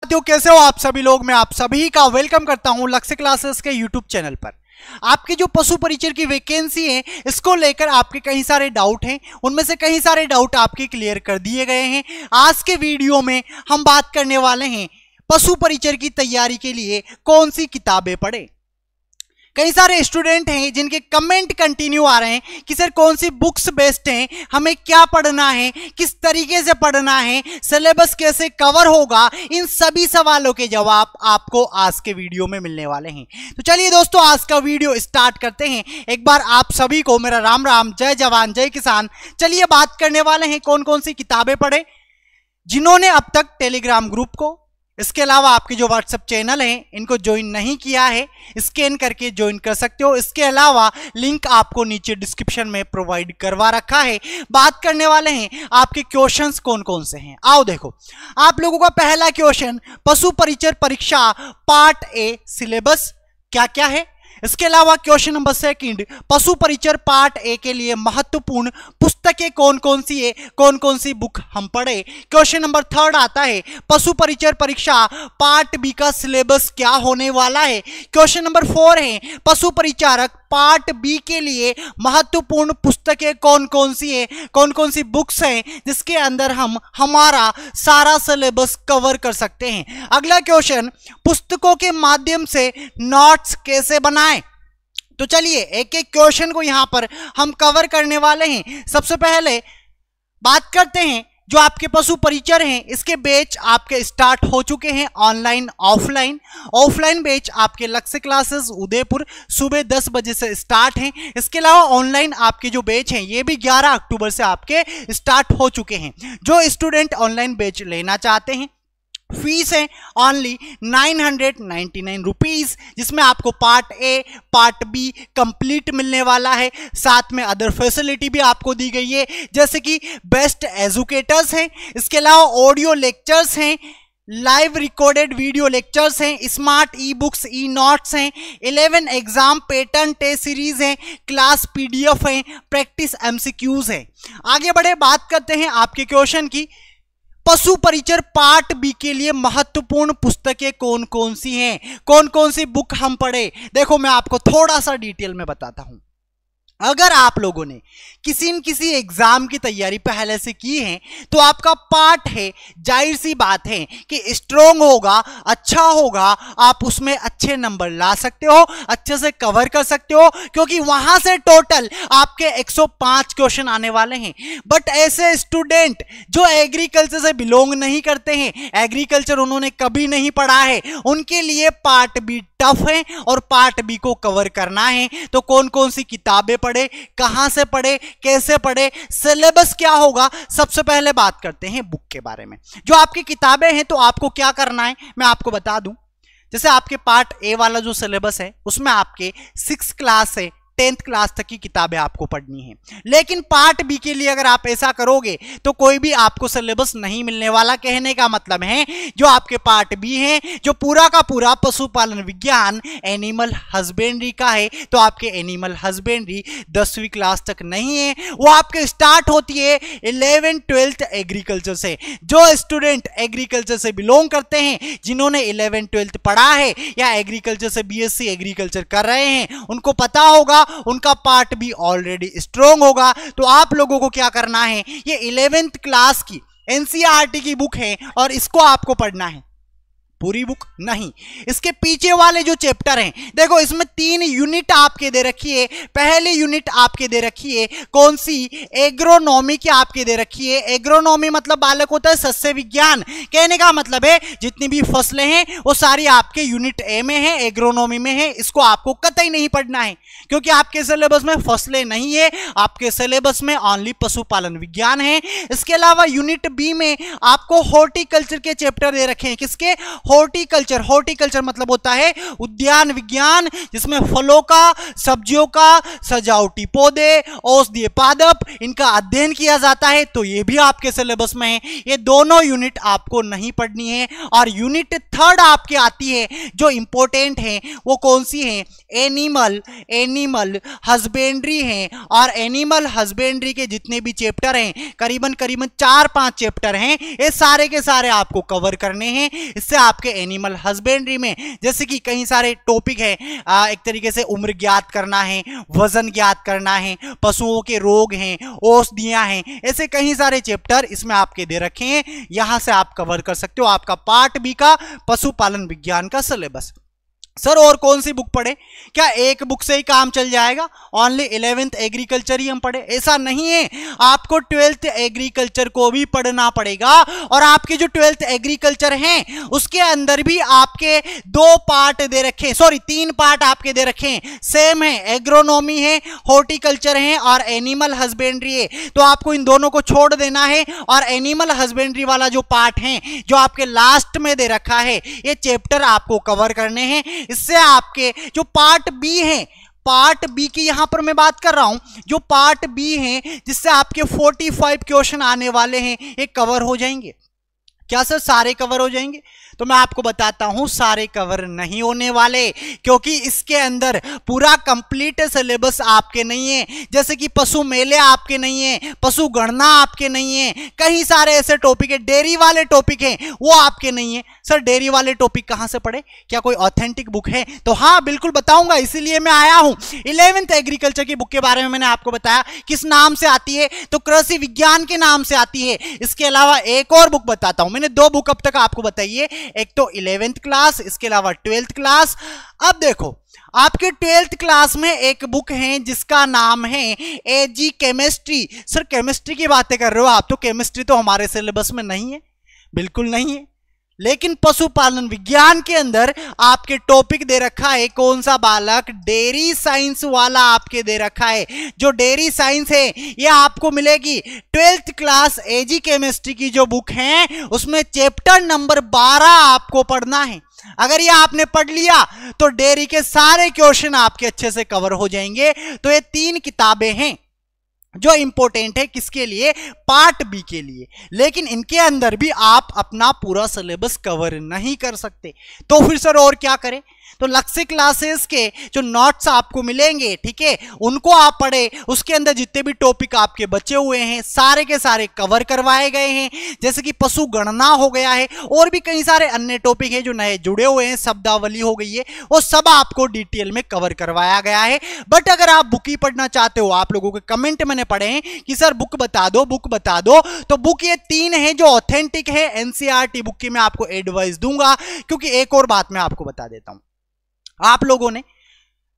साथियों, कैसे हो आप सभी लोग। मैं आप सभी का वेलकम करता हूं लक्ष्य क्लासेस के यूट्यूब चैनल पर। आपकी जो पशु परिचर की वैकेंसी है, इसको लेकर आपके कई सारे डाउट हैं, उनमें से कई सारे डाउट आपके क्लियर कर दिए गए हैं। आज के वीडियो में हम बात करने वाले हैं पशु परिचर की तैयारी के लिए कौन सी किताबें पढ़ें। कई सारे स्टूडेंट हैं जिनके कमेंट कंटिन्यू आ रहे हैं कि सर कौन सी बुक्स बेस्ट हैं, हमें क्या पढ़ना है, किस तरीके से पढ़ना है, सिलेबस कैसे कवर होगा। इन सभी सवालों के जवाब आपको आज के वीडियो में मिलने वाले हैं। तो चलिए दोस्तों, आज का वीडियो स्टार्ट करते हैं। एक बार आप सभी को मेरा राम राम, जय जवान जय किसान। चलिए बात करने वाले हैं कौन कौन सी किताबें पढ़े। जिन्होंने अब तक टेलीग्राम ग्रुप को, इसके अलावा आपके जो व्हाट्सएप चैनल हैं, इनको ज्वाइन नहीं किया है, स्कैन करके ज्वाइन कर सकते हो। इसके अलावा लिंक आपको नीचे डिस्क्रिप्शन में प्रोवाइड करवा रखा है। बात करने वाले हैं आपके क्वेश्चंस कौन कौन से हैं। आओ देखो, आप लोगों का पहला क्वेश्चन, पशु परिचर परीक्षा पार्ट ए सिलेबस क्या क्या है। इसके अलावा क्वेश्चन नंबर सेकंड, पशु परिचर पार्ट ए के लिए महत्वपूर्ण पुस्तकें कौन कौन सी है, कौन कौन सी बुक हम पढ़े। क्वेश्चन नंबर थर्ड आता है, पशु परिचर परीक्षा पार्ट बी का सिलेबस क्या होने वाला है। क्वेश्चन नंबर 4 है, पशु परिचारक पार्ट बी के लिए महत्वपूर्ण पुस्तकें कौन कौन सी है, कौन कौन सी बुक्स हैं जिसके अंदर हम हमारा सारा सिलेबस कवर कर सकते हैं। अगला क्वेश्चन, पुस्तकों के माध्यम से नोट्स कैसे बनाएं। तो चलिए एक एक क्वेश्चन को यहां पर हम कवर करने वाले हैं। सबसे पहले बात करते हैं जो आपके पशु परिचर हैं, इसके बैच आपके स्टार्ट हो चुके हैं, ऑनलाइन ऑफलाइन। ऑफलाइन बैच आपके लक्ष्य क्लासेस उदयपुर सुबह 10 बजे से स्टार्ट हैं। इसके अलावा ऑनलाइन आपके जो बैच हैं, ये भी 11 अक्टूबर से आपके स्टार्ट हो चुके हैं। जो स्टूडेंट ऑनलाइन बैच लेना चाहते हैं, फीस है ओनली 999 रुपीज, जिसमें आपको part A part B complete मिलने वाला है। साथ में अदर फैसिलिटी भी आपको दी गई है, जैसे कि बेस्ट एजुकेटर्स हैं, इसके अलावा ऑडियो लेक्चर्स हैं, लाइव रिकॉर्डेड वीडियो लेक्चर्स हैं, smart e books e notes हैं, 11 एग्जाम पैटर्न टेस्ट सीरीज हैं, क्लास पीडीएफ हैं, प्रैक्टिस एमसीक्यूज हैं। आगे बढ़े, बात करते हैं आपके क्वेश्चन की, पशु परिचर पार्ट बी के लिए महत्वपूर्ण पुस्तकें कौन कौन सी हैं, कौन कौन सी बुक हम पढ़े। देखो मैं आपको थोड़ा सा डिटेल में बताता हूं। अगर आप लोगों ने किसी न किसी एग्जाम की तैयारी पहले से की है, तो आपका पार्ट है, जाहिर सी बात है कि स्ट्रॉन्ग होगा, अच्छा होगा, आप उसमें अच्छे नंबर ला सकते हो, अच्छे से कवर कर सकते हो, क्योंकि वहां से टोटल आपके 105 क्वेश्चन आने वाले हैं। बट ऐसे स्टूडेंट जो एग्रीकल्चर से बिलोंग नहीं करते हैं, एग्रीकल्चर उन्होंने कभी नहीं पढ़ा है, उनके लिए पार्ट बी टफ है और पार्ट बी को कवर करना है। तो कौन कौन सी किताबें पढ़े, कहां से पढ़े, कैसे पढ़े, सिलेबस क्या होगा। सबसे पहले बात करते हैं बुक के बारे में। जो आपकी किताबें हैं, तो आपको क्या करना है मैं आपको बता दूं। जैसे आपके पार्ट ए वाला जो सिलेबस है, उसमें आपके 6 क्लास से 10th क्लास तक की किताबें आपको पढ़नी है। लेकिन पार्ट बी के लिए अगर आप ऐसा करोगे तो कोई भी आपको सिलेबस नहीं मिलने वाला। कहने का मतलब है, जो आपके पार्ट बी है, जो पूरा का पूरा पशुपालन विज्ञान एनिमल हस्बेंड्री का है, तो आपके एनिमल हस्बेंड्री 10वीं क्लास तक नहीं है, वो आपके स्टार्ट होती है 11th 12th एग्रीकल्चर से। जो स्टूडेंट एग्रीकल्चर से बिलोंग करते हैं, जिन्होंने 11th 12th पढ़ा है या एग्रीकल्चर से बीएससी एग्रीकल्चर कर रहे हैं, उनको पता होगा, उनका पार्ट भी ऑलरेडी स्ट्रॉन्ग होगा। तो आप लोगों को क्या करना है, ये 11th क्लास की एनसीईआरटी की बुक है और इसको आपको पढ़ना है, पूरी बुक नहीं। इसके पीछे वाले जो चैप्टर हैं, देखो इसमें 3 यूनिट आपके दे रखी है। पहली यूनिट आपके दे रखी है कौन सी, एग्रोनॉमी की आपके दे रखी है। एग्रोनॉमी मतलब बालक होता है सस्य विज्ञान। कहने का मतलब है जितनी भी फसलें हैं वो सारी आपके यूनिट ए में है, एग्रोनॉमी में है। इसको आपको कतई नहीं पढ़ना है, क्योंकि आपके सिलेबस में फसलें नहीं है, आपके सिलेबस में ओनली पशुपालन विज्ञान है। इसके अलावा यूनिट बी में आपको हॉर्टिकल्चर के चैप्टर दे रखे हैं। किसके, हॉर्टिकल्चर। हॉर्टिकल्चर मतलब होता है उद्यान विज्ञान, जिसमें फलों का, सब्जियों का, सजावटी पौधे, औषधीय पादप, इनका अध्ययन किया जाता है। तो ये भी आपके सिलेबस में है। ये दोनों यूनिट आपको नहीं पढ़नी है। और यूनिट 3 आपकी आती है, जो इंपॉर्टेंट है, वो कौन सी है, एनिमल हस्बेंड्री है। और एनिमल हस्बेंड्री के जितने भी चैप्टर हैं, करीबन 4-5 चैप्टर हैं, ये सारे के सारे आपको कवर करने हैं। इससे आप आपके एनिमल हस्बेंड्री में, जैसे कि कई सारे टॉपिक है, एक तरीके से उम्र ज्ञात करना है, वजन ज्ञात करना है, पशुओं के रोग हैं, औषधियां हैं, ऐसे कई सारे चैप्टर इसमें आपके दे रखे हैं। यहां से आप कवर कर सकते हो आपका पार्ट बी का पशुपालन विज्ञान का सिलेबस। सर और कौन सी बुक पढ़े? क्या एक बुक से ही काम चल जाएगा? ओनली 11th एग्रीकल्चर ही हम पढ़े? ऐसा नहीं है, आपको 12th एग्रीकल्चर को भी पढ़ना पड़ेगा। और आपके जो 12th एग्रीकल्चर हैं उसके अंदर भी आपके 2 पार्ट दे रखे, सॉरी 3 पार्ट आपके दे रखे हैं, सेम है, एग्रोनॉमी है, हॉर्टिकल्चर है और एनिमल हस्बेंड्री है। तो आपको इन दोनों को छोड़ देना है और एनिमल हस्बेंड्री वाला जो पार्ट है जो आपके लास्ट में दे रखा है, ये चैप्टर आपको कवर करने हैं। इससे आपके जो पार्ट बी है, पार्ट बी की यहां पर मैं बात कर रहा हूं, जो पार्ट बी है जिससे आपके 45 क्वेश्चन आने वाले हैं, ये कवर हो जाएंगे। क्या सर सारे कवर हो जाएंगे? तो मैं आपको बताता हूं सारे कवर नहीं होने वाले, क्योंकि इसके अंदर पूरा कंप्लीट सिलेबस आपके नहीं है। जैसे कि पशु मेले आपके नहीं है, पशु गणना आपके नहीं है, कई सारे ऐसे टॉपिक है, डेयरी वाले टॉपिक हैं वो आपके नहीं है। सर डेयरी वाले टॉपिक कहां से पढ़े? क्या कोई ऑथेंटिक बुक है? तो हाँ बिल्कुल बताऊंगा, इसीलिए मैं आया हूं। 11th एग्रीकल्चर की बुक के बारे में मैंने आपको बताया किस नाम से आती है, तो कृषि विज्ञान के नाम से आती है। इसके अलावा एक और बुक बताता हूं, मैंने 2 बुक अब तक आपको बताई है, एक तो 11th क्लास, इसके अलावा 12th क्लास। अब देखो आपके 12th क्लास में एक बुक है जिसका नाम है एजी केमिस्ट्री। सर केमिस्ट्री की बातें कर रहे हो आप? तो केमिस्ट्री तो हमारे सिलेबस में नहीं है, बिल्कुल नहीं है। लेकिन पशुपालन विज्ञान के अंदर आपके टॉपिक दे रखा है, कौन सा बालक? डेयरी साइंस वाला आपके दे रखा है। जो डेयरी साइंस है ये आपको मिलेगी 12th क्लास एजी केमिस्ट्री की जो बुक है उसमें चैप्टर नंबर 12 आपको पढ़ना है। अगर ये आपने पढ़ लिया तो डेयरी के सारे क्वेश्चन आपके अच्छे से कवर हो जाएंगे। तो ये 3 किताबें हैं जो इंपॉर्टेंट है, किसके लिए? पार्ट बी के लिए। लेकिन इनके अंदर भी आप अपना पूरा सिलेबस कवर नहीं कर सकते, तो फिर सर और क्या करें? तो लक्ष्य क्लासेस के जो नोट्स आपको मिलेंगे, ठीक है, उनको आप पढ़े। उसके अंदर जितने भी टॉपिक आपके बचे हुए हैं सारे के सारे कवर करवाए गए हैं। जैसे कि पशु गणना हो गया है, और भी कई सारे अन्य टॉपिक हैं जो नए जुड़े हुए हैं, शब्दावली हो गई है, वो सब आपको डिटेल में कवर करवाया गया है। बट अगर आप बुक ही पढ़ना चाहते हो, आप लोगों के कमेंट मैंने पढ़े हैं कि सर बुक बता दो, बुक बता दो, तो बुक ये 3 है जो ऑथेंटिक है। एनसीईआरटी बुक की मैं आपको एडवाइस दूंगा, क्योंकि एक और बात मैं आपको बता देता हूं, आप लोगों ने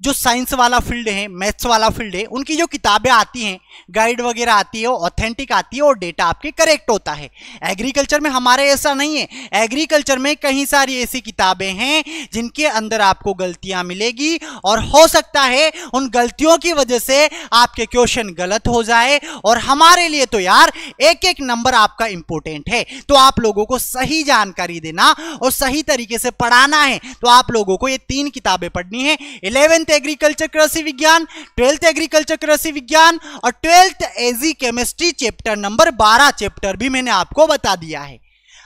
जो साइंस वाला फील्ड है, मैथ्स वाला फील्ड है, उनकी जो किताबें आती हैं, गाइड वगैरह आती है, वो ऑथेंटिक आती है और डेटा आपके करेक्ट होता है। एग्रीकल्चर में हमारे ऐसा नहीं है। एग्रीकल्चर में कई सारी ऐसी किताबें हैं जिनके अंदर आपको गलतियां मिलेगी, और हो सकता है उन गलतियों की वजह से आपके क्वेश्चन गलत हो जाए। और हमारे लिए तो यार एक एक नंबर आपका इंपॉर्टेंट है, तो आप लोगों को सही जानकारी देना और सही तरीके से पढ़ाना है। तो आप लोगों को ये 3 किताबें पढ़नी है, 11th एग्रीकल्चर कृषि विज्ञान, 12th एग्रीकल्चर कृषि विज्ञान और 12th एजी केमिस्ट्री चैप्टर नंबर 12 चैप्टर भी मैंने आपको बता दिया है।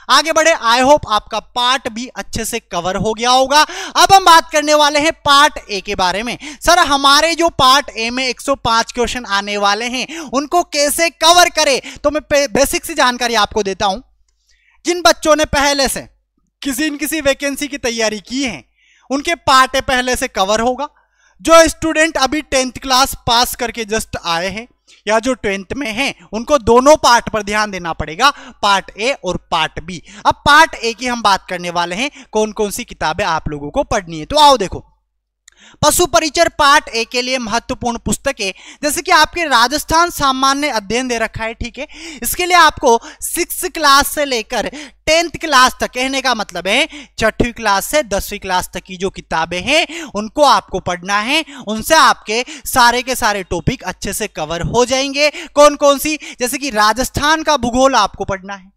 आगे बढ़े, आई होप आपका पार्ट भी अच्छे से कवर हो गया होगा। अब हम बात करने वाले हैं पार्ट ए के बारे में। सर हमारे जो पार्ट ए में 105 क्वेश्चन आने वाले हैं उनको कैसे कवर करें? तो मैं बेसिक सी जानकारी आपको देता हूं। जिन बच्चों ने पहले से किसी न किसी वैकेंसी की तैयारी की है उनके पार्ट ए पहले से कवर होगा। जो स्टूडेंट अभी 10th क्लास पास करके जस्ट आए हैं या जो 10th में हैं उनको दोनों पार्ट पर ध्यान देना पड़ेगा, पार्ट ए और पार्ट बी। अब पार्ट ए की हम बात करने वाले हैं, कौन कौन सी किताबें आप लोगों को पढ़नी है। तो आओ देखो, पशु परिचर पार्ट ए के लिए महत्वपूर्ण पुस्तकें, जैसे कि आपके राजस्थान सामान्य अध्ययन दे रखा है, ठीक है, इसके लिए आपको 6th क्लास से लेकर 10th क्लास तक, कहने का मतलब है 6वीं क्लास से 10वीं क्लास तक की जो किताबें हैं उनको आपको पढ़ना है। उनसे आपके सारे के सारे टॉपिक अच्छे से कवर हो जाएंगे। कौन कौन सी? जैसे कि राजस्थान का भूगोल आपको पढ़ना है,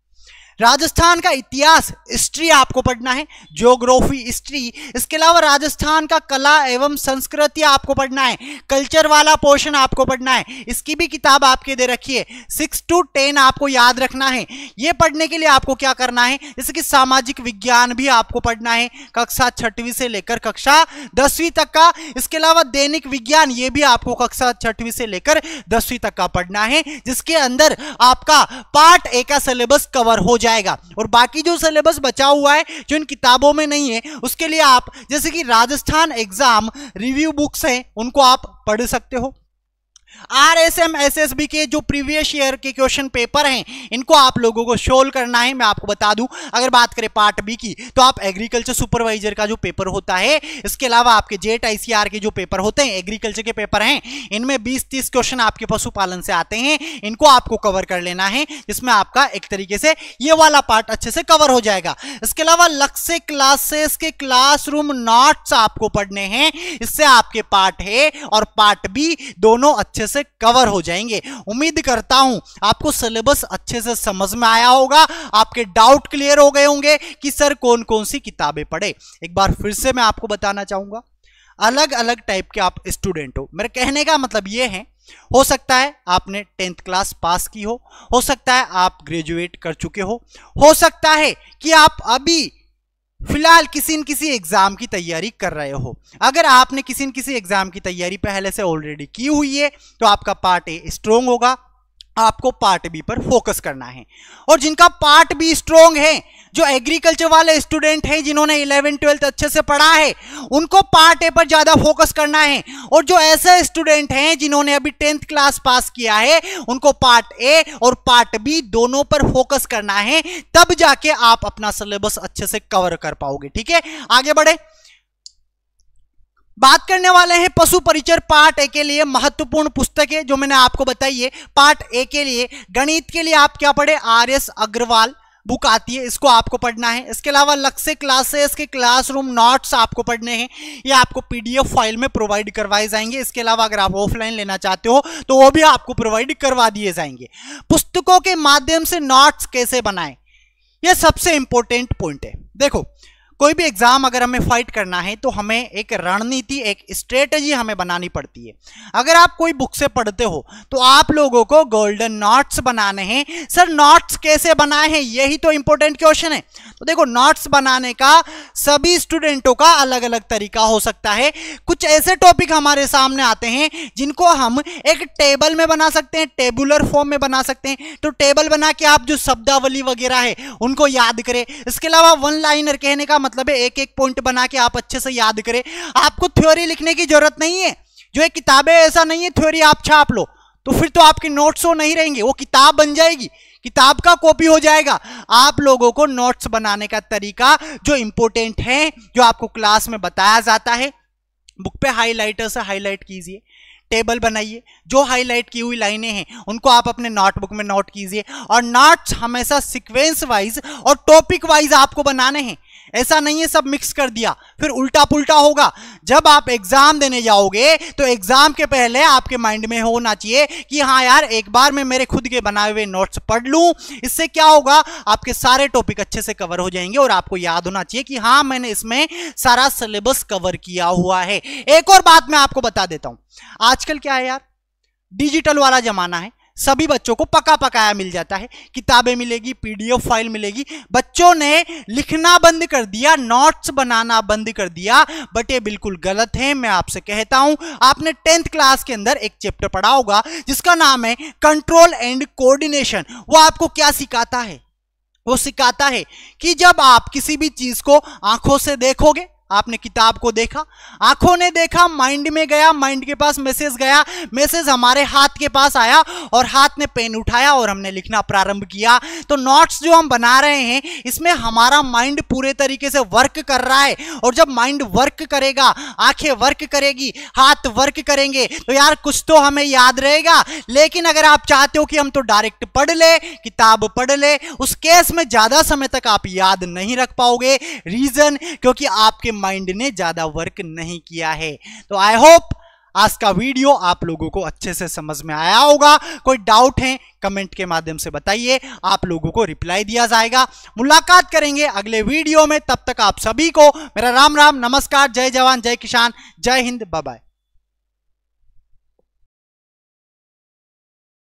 राजस्थान का इतिहास हिस्ट्री आपको पढ़ना है, ज्योग्राफी हिस्ट्री। इसके अलावा राजस्थान का कला एवं संस्कृति आपको पढ़ना है, कल्चर वाला पोर्शन आपको पढ़ना है। इसकी भी किताब आपके दे रखी है, 6 to 10 आपको याद रखना है। ये पढ़ने के लिए आपको क्या करना है? जैसे कि सामाजिक विज्ञान भी आपको पढ़ना है, कक्षा 6वीं से लेकर कक्षा 10वीं तक का। इसके अलावा दैनिक विज्ञान, ये भी आपको कक्षा 6वीं से लेकर 10वीं तक का पढ़ना है, जिसके अंदर आपका पार्ट ए का सिलेबस कवर हो जाएगा। और बाकी जो सिलेबस बचा हुआ है जो इन किताबों में नहीं है, उसके लिए आप जैसे कि राजस्थान एग्जाम रिव्यू बुक्स हैं उनको आप पढ़ सकते हो। RSM SSB के जो प्रीवियस ईयर के क्वेश्चन पेपर हैं इनको आप लोगों को सोल्व करना है। मैं आपको बता दूं, अगर बात करें पार्ट बी की तो आप एग्रीकल्चर सुपरवाइजर का जो पेपर होता है, इसके अलावा आपके जेट ICR के जो पेपर होते हैं एग्रीकल्चर के पेपर हैं, इनमें 20-30 क्वेश्चन आपके पशुपालन से आते हैं, इनको आपको कवर कर लेना है, जिसमें आपका एक तरीके से ये वाला पार्ट अच्छे से कवर हो जाएगा। इसके अलावा लक्ष्य क्लासेस के क्लासरूम नोट्स आपको पढ़ने हैं, इससे आपके पार्ट ए और पार्ट बी दोनों अच्छे से कवर हो जाएंगे। उम्मीद करता हूं आपको सिलेबस अच्छे से समझ में आया होगा, आपके डाउट क्लियर हो गए होंगे कि सर कौन कौन सी किताबें पढ़े। एक बार फिर से मैं आपको बताना चाहूंगा, अलग अलग टाइप के आप स्टूडेंट हो। मेरे कहने का मतलब यह है, हो सकता है आपने 10th क्लास पास की हो सकता है आप ग्रेजुएट कर चुके हो सकता है कि आप अभी फिलहाल किसी न किसी एग्जाम की तैयारी कर रहे हो। अगर आपने किसी न किसी एग्जाम की तैयारी पहले से ऑलरेडी की हुई है तो आपका पार्ट ए स्ट्रोंग होगा, आपको पार्ट बी पर फोकस करना है। और जिनका पार्ट बी स्ट्रोंग है, जो एग्रीकल्चर वाले स्टूडेंट हैं जिन्होंने 11th-12th अच्छे से पढ़ा है, उनको पार्ट ए पर ज्यादा फोकस करना है। और जो ऐसे स्टूडेंट हैं जिन्होंने अभी 10th क्लास पास किया है, उनको पार्ट ए और पार्ट बी दोनों पर फोकस करना है, तब जाके आप अपना सिलेबस अच्छे से कवर कर पाओगे। ठीक है, आगे बढ़े। बात करने वाले हैं पशु परिचर पार्ट ए के लिए महत्वपूर्ण पुस्तकें जो मैंने आपको बताई है। पार्ट ए के लिए गणित के लिए आप क्या पढ़े, RS अग्रवाल बुक आती है, इसको आपको पढ़ना है। इसके अलावा लक्ष्य क्लासेस के क्लासरूम नोट्स आपको पढ़ने हैं, ये आपको PDF फाइल में प्रोवाइड करवाए जाएंगे। इसके अलावा अगर आप ऑफलाइन लेना चाहते हो तो वो भी आपको प्रोवाइड करवा दिए जाएंगे। पुस्तकों के माध्यम से नोट्स कैसे बनाएं, यह सबसे इंपॉर्टेंट पॉइंट है। देखो, कोई भी एग्जाम अगर हमें फाइट करना है तो हमें एक रणनीति, एक स्ट्रेटजी हमें बनानी पड़ती है। अगर आप कोई बुक से पढ़ते हो तो आप लोगों को गोल्डन नोट्स बनाने हैं। सर नोट्स कैसे बनाए हैं, यही तो इंपॉर्टेंट क्वेश्चन है। तो देखो, नोट्स बनाने का सभी स्टूडेंटों का अलग अलग तरीका हो सकता है। कुछ ऐसे टॉपिक हमारे सामने आते हैं जिनको हम एक टेबल में बना सकते हैं, टेबुलर फॉर्म में बना सकते हैं। तो टेबल बना के आप जो शब्दावली वगैरह है उनको याद करें। इसके अलावा वन लाइनर कहने का मतलब है एक एक पॉइंट बना के आप अच्छे से याद करें। आपको थ्योरी लिखने की जरूरत नहीं है, जो एक किताबें ऐसा नहीं है थ्योरी आप छाप लो तो फिर तो आपके नोट्स वो नहीं रहेंगे, वो किताब बन जाएगी, किताब का कॉपी हो जाएगा। आप लोगों को नोट्स बनाने का तरीका जो इंपॉर्टेंट है, जो आपको क्लास में बताया जाता है, बुक पे हाइलाइटर से हाईलाइट कीजिए, टेबल बनाइए, जो हाईलाइट की हुई लाइनें हैं उनको आप अपने नोटबुक में नोट कीजिए। और नोट्स हमेशा सीक्वेंस वाइज और टॉपिक वाइज आपको बनाने हैं। ऐसा नहीं है सब मिक्स कर दिया, फिर उल्टा पुल्टा होगा। जब आप एग्जाम देने जाओगे तो एग्जाम के पहले आपके माइंड में होना चाहिए कि हाँ यार, एक बार मैं मेरे खुद के बनाए हुए नोट्स पढ़ लूं। इससे क्या होगा, आपके सारे टॉपिक अच्छे से कवर हो जाएंगे और आपको याद होना चाहिए कि हाँ, मैंने इसमें सारा सिलेबस कवर किया हुआ है। एक और बात मैं आपको बता देता हूं, आजकल क्या है यार, डिजिटल वाला जमाना है, सभी बच्चों को पका पकाया मिल जाता है, किताबें मिलेगी, PDF फाइल मिलेगी। बच्चों ने लिखना बंद कर दिया, नोट्स बनाना बंद कर दिया, बट ये बिल्कुल गलत है। मैं आपसे कहता हूं, आपने 10th क्लास के अंदर एक चैप्टर पढ़ा होगा जिसका नाम है कंट्रोल एंड कोऑर्डिनेशन। वो आपको क्या सिखाता है, वो सिखाता है कि जब आप किसी भी चीज को आंखों से देखोगे, आपने किताब को देखा, आंखों ने देखा, माइंड में गया, माइंड के पास मैसेज गया, मैसेज हमारे हाथ के पास आया और हाथ ने पेन उठाया और हमने लिखना प्रारंभ किया। तो नोट्स जो हम बना रहे हैं इसमें हमारा माइंड पूरे तरीके से वर्क कर रहा है। और जब माइंड वर्क करेगा, आंखें वर्क करेगी, हाथ वर्क करेंगे, तो यार कुछ तो हमें याद रहेगा। लेकिन अगर आप चाहते हो कि हम तो डायरेक्ट पढ़ ले, किताब पढ़ ले, उस केस में ज्यादा समय तक आप याद नहीं रख पाओगे। रीजन, क्योंकि आपके माइंड ने ज्यादा वर्क नहीं किया है। तो आई होप आज का वीडियो आप लोगों को अच्छे से समझ में आया होगा। कोई डाउट है कमेंट के माध्यम से बताइए, आप लोगों को रिप्लाई दिया जाएगा। मुलाकात करेंगे अगले वीडियो में, तब तक आप सभी को मेरा राम राम, नमस्कार, जय जवान जय किसान, जय हिंद, बाय बाय।